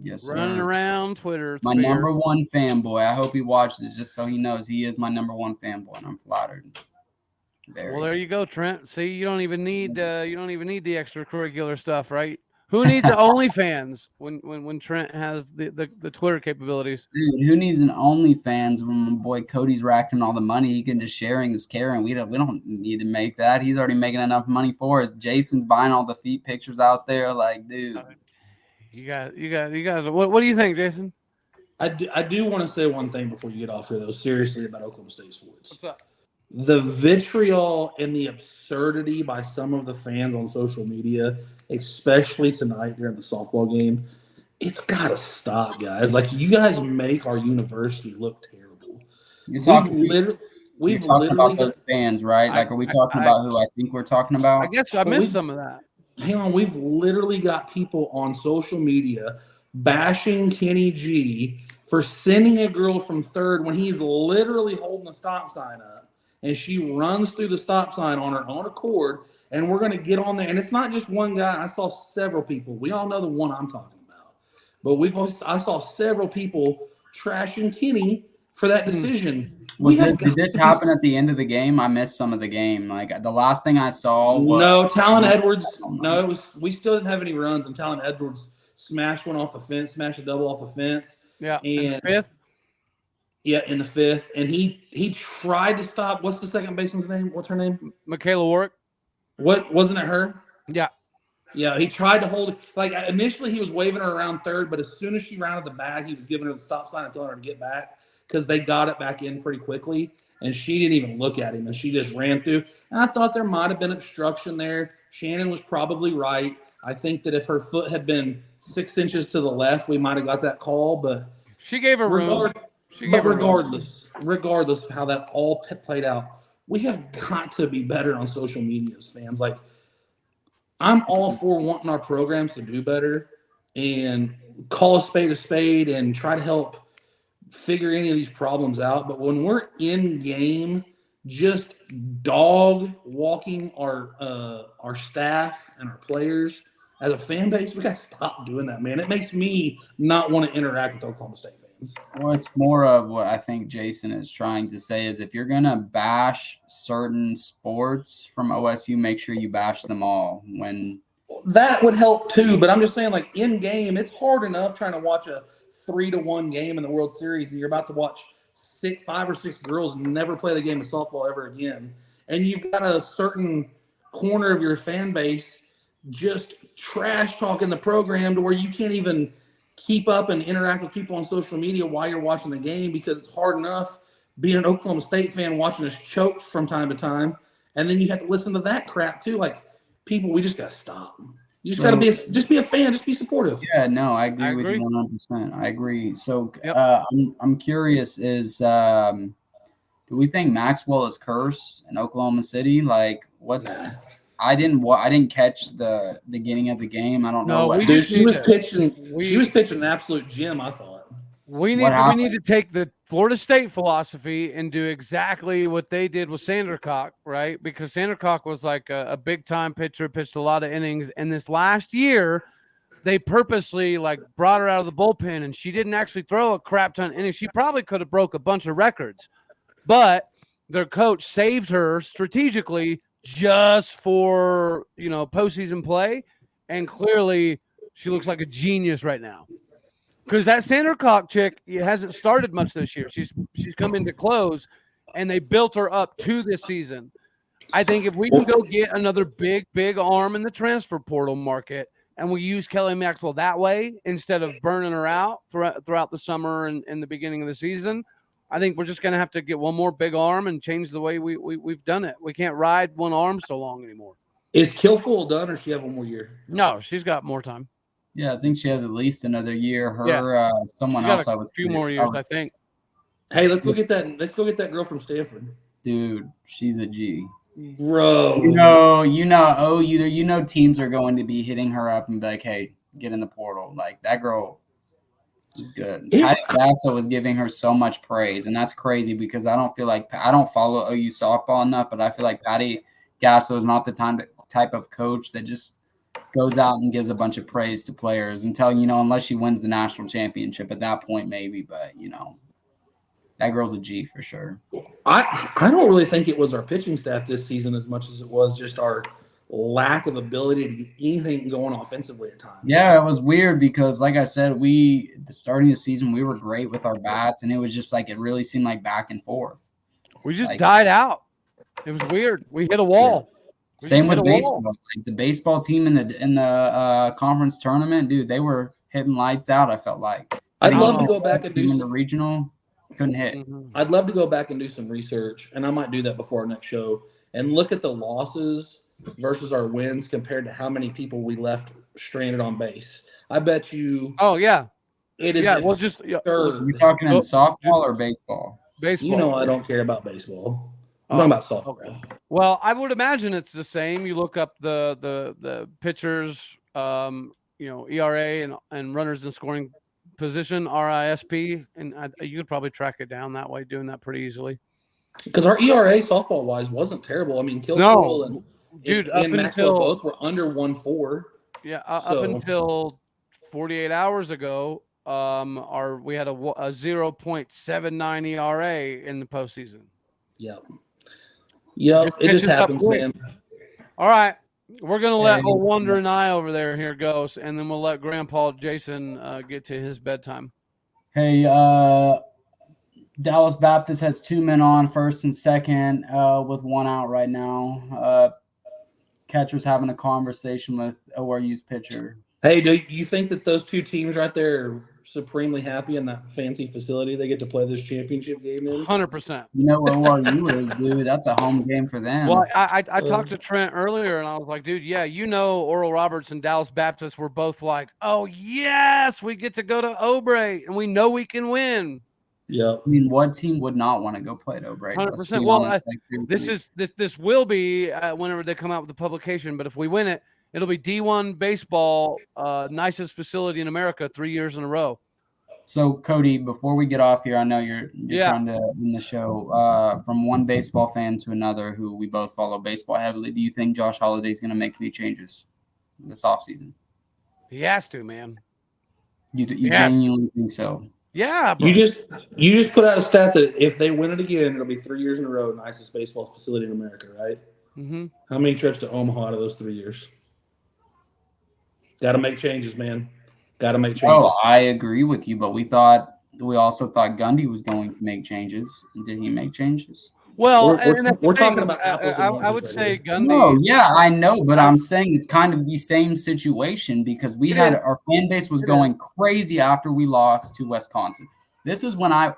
Yes, running sir. around Twitter. My number one fanboy. I hope he watches just so he knows he is my number one fanboy, and I'm flattered. Well, there you go, Trent. See, you don't even need the extracurricular stuff, right? Who needs OnlyFans when Trent has the Twitter capabilities? Dude, who needs an OnlyFans when my boy Cody's racking all the money? He can just sharing is caring. We don't need to make that. He's already making enough money for us. Jason's buying all the feet pictures out there. Like, dude. You guys. What do you think, Jason? I do want to say one thing before you get off here, though, seriously, about Oklahoma State sports. What's up? The vitriol and the absurdity by some of the fans on social media, especially tonight during the softball game, it's got to stop, guys. Like, you guys make our university look terrible. We've talking about those fans, right? Like, are we talking about who I think we're talking about? I guess I missed some of that. Hang on, we've literally got people on social media bashing Kenny G for sending a girl from third when he's literally holding a stop sign up, and she runs through the stop sign on her own accord, and we're going to get on there. And it's not just one guy. I saw several people. We all know the one I'm talking about. But I saw several people trashing Kenny for that decision. Did this happen at the end of the game? I missed some of the game. Like, the last thing I saw was... No, Talon Edwards. No, we still didn't have any runs, and Talon Edwards smashed one off the fence, smashed a double off the fence. Yeah, and in the fifth. Yeah, in the fifth. And he tried to stop. What's the second baseman's name? What's her name? Michaela Warwick. What, wasn't it her? Yeah. Yeah, he tried to hold it. Like, initially he was waving her around third, but as soon as she rounded the bag, he was giving her the stop sign and telling her to get back because they got it back in pretty quickly. And she didn't even look at him, and she just ran through. And I thought there might have been obstruction there. Shannon was probably right. I think that if her foot had been 6 inches to the left, we might have got that call. But she gave her room. Regardless of how that all played out, we have got to be better on social media as fans. Like, I'm all for wanting our programs to do better and call a spade and try to help figure any of these problems out. But when we're in game, just dog walking our staff and our players as a fan base, we got to stop doing that, man. It makes me not want to interact with Oklahoma State fans. Well, it's more of what I think Jason is trying to say is if you're going to bash certain sports from OSU, make sure you bash them all. When that would help too, but I'm just saying, like, in game, it's hard enough trying to watch a 3-1 game in the World Series, and you're about to watch 5 or 6 girls never play the game of softball ever again, and you've got a certain corner of your fan base just trash talking the program to where you can't even keep up and interact with people on social media while you're watching the game because it's hard enough being an Oklahoma State fan watching us choke from time to time, and then you have to listen to that crap too. Like, people, we just got to stop. You just got to be a fan, just be supportive. Yeah, no, I agree with you 100%. I agree. So I'm curious is do we think Maxwell is cursed in Oklahoma City? Like, what's I didn't catch the beginning of the game. I don't know. She was pitching an absolute gem, I thought. We need to take the Florida State philosophy and do exactly what they did with Sandercock, right? Because Sandercock was like a big-time pitcher, pitched a lot of innings. And this last year, they purposely like brought her out of the bullpen, and she didn't actually throw a crap ton of innings. She probably could have broke a bunch of records. But their coach saved her strategically just for, postseason play. And clearly she looks like a genius right now. Because that Sandercock chick hasn't started much this year. She's come into close, and they built her up to this season. I think if we can go get another big arm in the transfer portal market, and we use Kelly Maxwell that way instead of burning her out throughout the summer and the beginning of the season, I think we're just going to have to get one more big arm and change the way we've done it. We can't ride one arm so long anymore. Is Kilfoyle done, or does she have one more year? No, she's got more time. Yeah, I think she has at least another year. Someone else. I was a few more years, I think. Hey, let's go get that girl from Stanford. Dude, she's a G. Bro. Teams are going to be hitting her up and be like, hey, get in the portal. Like, that girl. Is good. Patty Gasso was giving her so much praise, and that's crazy because I don't follow OU softball enough, but I feel like Patty Gasso is not the type of coach that just goes out and gives a bunch of praise to players until, unless she wins the national championship. At that point, maybe, but that girl's a G for sure. I don't really think it was our pitching staff this season as much as it was just our lack of ability to get anything going offensively at times. Yeah, it was weird because, like I said, the starting of the season, we were great with our bats, and it was just like it really seemed like back and forth. We just died out. It was weird. We hit a wall. Same with baseball. Like the baseball team in the conference tournament, dude, they were hitting lights out. I felt like I'd love to go back and do in the regional. Couldn't hit. I'd love to go back and do some research, and I might do that before our next show, and look at the losses versus our wins compared to how many people we left stranded on base. I bet you. Oh yeah, it is. Are we talking in softball or baseball? Baseball. I don't care about baseball. I'm talking about softball. Okay. Well, I would imagine it's the same. You look up the pitchers, ERA and runners in scoring position, RISP, and you could probably track it down that way, doing that pretty easily. Because our ERA softball wise wasn't terrible. I mean, Kilsall and Maxwell both were under 1.4. Yeah, up until 48 hours ago, we had a 0.79 ERA in the postseason. Yep. It just happens, man. All right. We're going to let old Wandering Eye over there here goes, and then we'll let Grandpa Jason get to his bedtime. Hey, Dallas Baptist has 2 men on, first and second, with 1 out right now. Catcher's having a conversation with ORU's pitcher. Hey, do you think that those 2 teams right there are supremely happy in that fancy facility they get to play this championship game in? 100%. You know where ORU is, dude. That's a home game for them. Well, I talked to Trent earlier, and I was like, dude, yeah, Oral Roberts and Dallas Baptist were both like, oh, yes, we get to go to Obrey, and we know we can win. Yeah. I mean, what team would not want to go play at Obrey? 100%. Well, this will be whenever they come out with the publication, but if we win it, it'll be D1 baseball, nicest facility in America 3 years in a row. So, Cody, before we get off here, I know you're trying to end the show. From one baseball fan to another who we both follow baseball heavily, do you think Josh Holliday is going to make any changes this offseason? He has to, man. You genuinely think so? Yeah. Bro. You just put out a stat that if they win it again, it'll be 3 years in a row, nicest baseball facility in America, right? Mm-hmm. How many trips to Omaha out of those 3 years? Got to make changes, man. Got to make changes. Oh, I agree with you, but we also thought Gundy was going to make changes. Did he make changes? Well, we're talking about apples and oranges. I would say Gundy. No, yeah, I know, but I'm saying it's kind of the same situation because our fan base was going crazy after we lost to Wisconsin. This is when I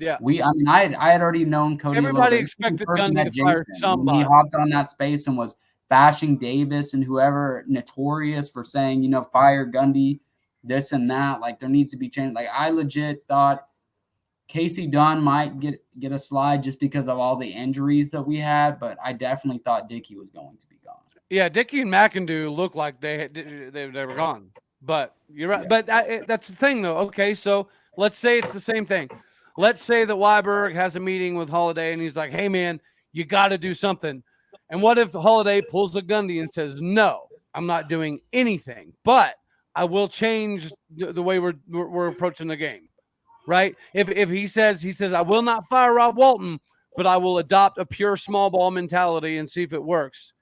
had already known Cody. Everybody expected Gundy to fire somebody. He hopped on that space and was bashing Davis and whoever notorious for saying, fire Gundy, this and that. Like there needs to be change. Like I legit thought Casey Dunn might get a slide just because of all the injuries that we had, but I definitely thought Dickey was going to be gone. Yeah, Dickey and McIndoe looked like they were gone. But you're right. Yeah. But that's the thing, though. Okay, so let's say it's the same thing. Let's say that Weiberg has a meeting with Holliday, and he's like, hey, man, you got to do something. And what if Holliday pulls a Gundy and says, no, I'm not doing anything, but I will change the way we're approaching the game, right? If he says, I will not fire Rob Walton, but I will adopt a pure small ball mentality and see if it works.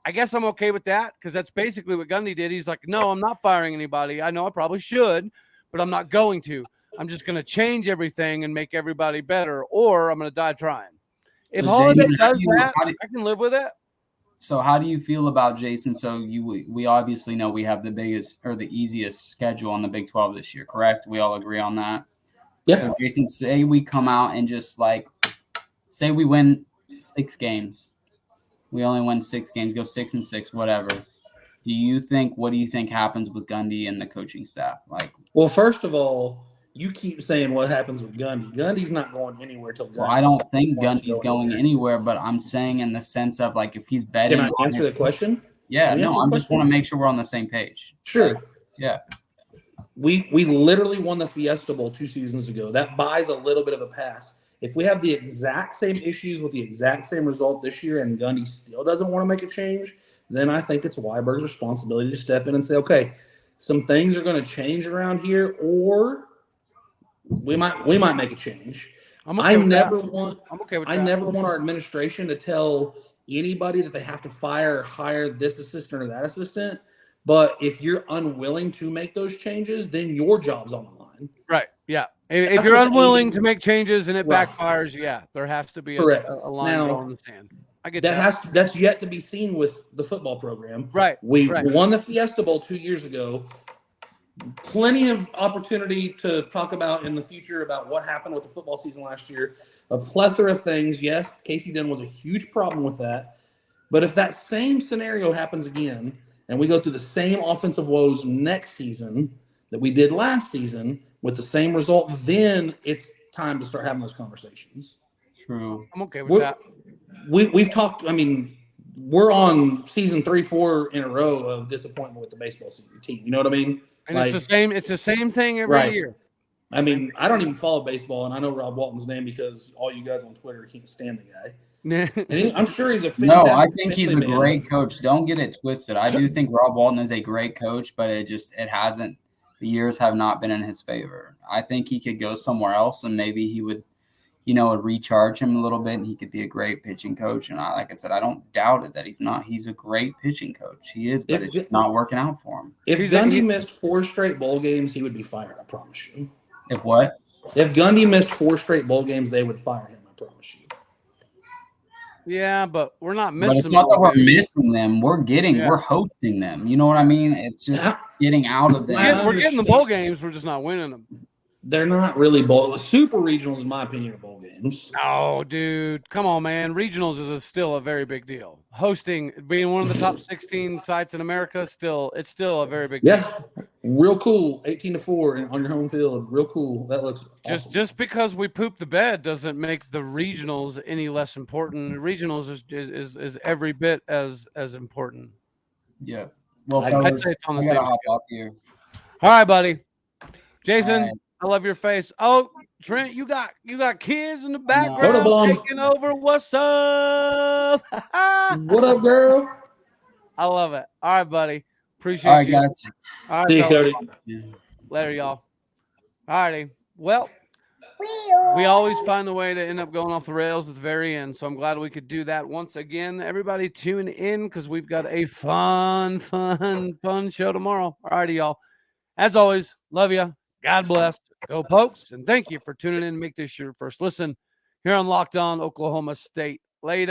I guess I'm okay with that because that's basically what Gundy did. He's like, no, I'm not firing anybody. I know I probably should, but I'm not going to. I'm just going to change everything and make everybody better, or I'm going to die trying. If Holliday does that, I can live with it. So how do you feel about Jason? So we obviously know we have the biggest or the easiest schedule on the Big 12 this year, correct? We all agree on that? Yeah. So Jason, say we come out and just say we win 6 games. We only win 6 games, go 6-6, whatever. What do you think happens with Gundy and the coaching staff? Well, first of all, you keep saying what happens with Gundy. Gundy's not going anywhere till Gundy. Well, I don't think Gundy's going anywhere, but I'm saying in the sense of if he's betting. Can I answer the question? Yeah, no, I just want to make sure we're on the same page. Sure. Yeah. we literally won the Fiesta Bowl 2 seasons ago. That buys a little bit of a pass. If we have the exact same issues with the exact same result this year and Gundy still doesn't want to make a change, then I think it's Weiberg's responsibility to step in and say, okay, some things are going to change around here, or we might make a change. I never want our administration to tell anybody that they have to fire or hire this assistant or that assistant. But if you're unwilling to make those changes, then your job's on the line. Right. Yeah. If you're unwilling to make changes and it backfires, yeah, there has to be a line drawn in the sand. I get that. That's yet to be seen with the football program. Right. We won the Fiesta Bowl 2 years ago. Plenty of opportunity to talk about in the future about what happened with the football season last year. A plethora of things. Yes, Casey Dunn was a huge problem with that. But if that same scenario happens again and we go through the same offensive woes next season that we did last season with the same result, then it's time to start having those conversations. True. I'm okay with that. We've talked, we're on season 3-4 in a row of disappointment with the baseball team. You know what I mean? And it's the same thing every year. I don't even follow baseball, and I know Rob Walton's name because all you guys on Twitter can't stand the guy. And I'm sure he's a fantastic. No, I think he's a great coach. Don't get it twisted. I do think Rob Walton is a great coach, but it hasn't. The years have not been in his favor. I think he could go somewhere else, and maybe he would, recharge him a little bit, and he could be a great pitching coach. And like I said, I don't doubt it that he's not. He's a great pitching coach. He is, but it's not working out for him. If Gundy missed 4 straight bowl games, he would be fired. I promise you. If what? If Gundy missed 4 straight bowl games, they would fire him. I promise you. Yeah, but we're not missing. But it's not that we're missing them. We're hosting them. You know what I mean? It's just getting out of them. We're getting the bowl games. We're just not winning them. They're not really super regionals, in my opinion, are bowl games. Oh, dude. Come on, man. Regionals is still a very big deal. Hosting, being one of the top 16 sites in America, it's still a very big deal. Yeah. Real cool. 18-4 on your home field. Real cool. That looks awesome. Just because we poop the bed doesn't make the regionals any less important. Regionals is every bit as important. Yeah. Well, I'd say it's on the same hop off here. All right, buddy. Jason, I love your face. Oh, Trent, you got kids in the background taking over. What's up? What up, girl? I love it. All right, buddy. Appreciate you. Guys. All right, see you, Cody. Later, y'all. All righty. Well, we always find a way to end up going off the rails at the very end, so I'm glad we could do that once again. Everybody tune in because we've got a fun show tomorrow. All righty, y'all. As always, love you. God bless. Go Pokes. And thank you for tuning in. Make this your first listen here on Locked On Oklahoma State. Later.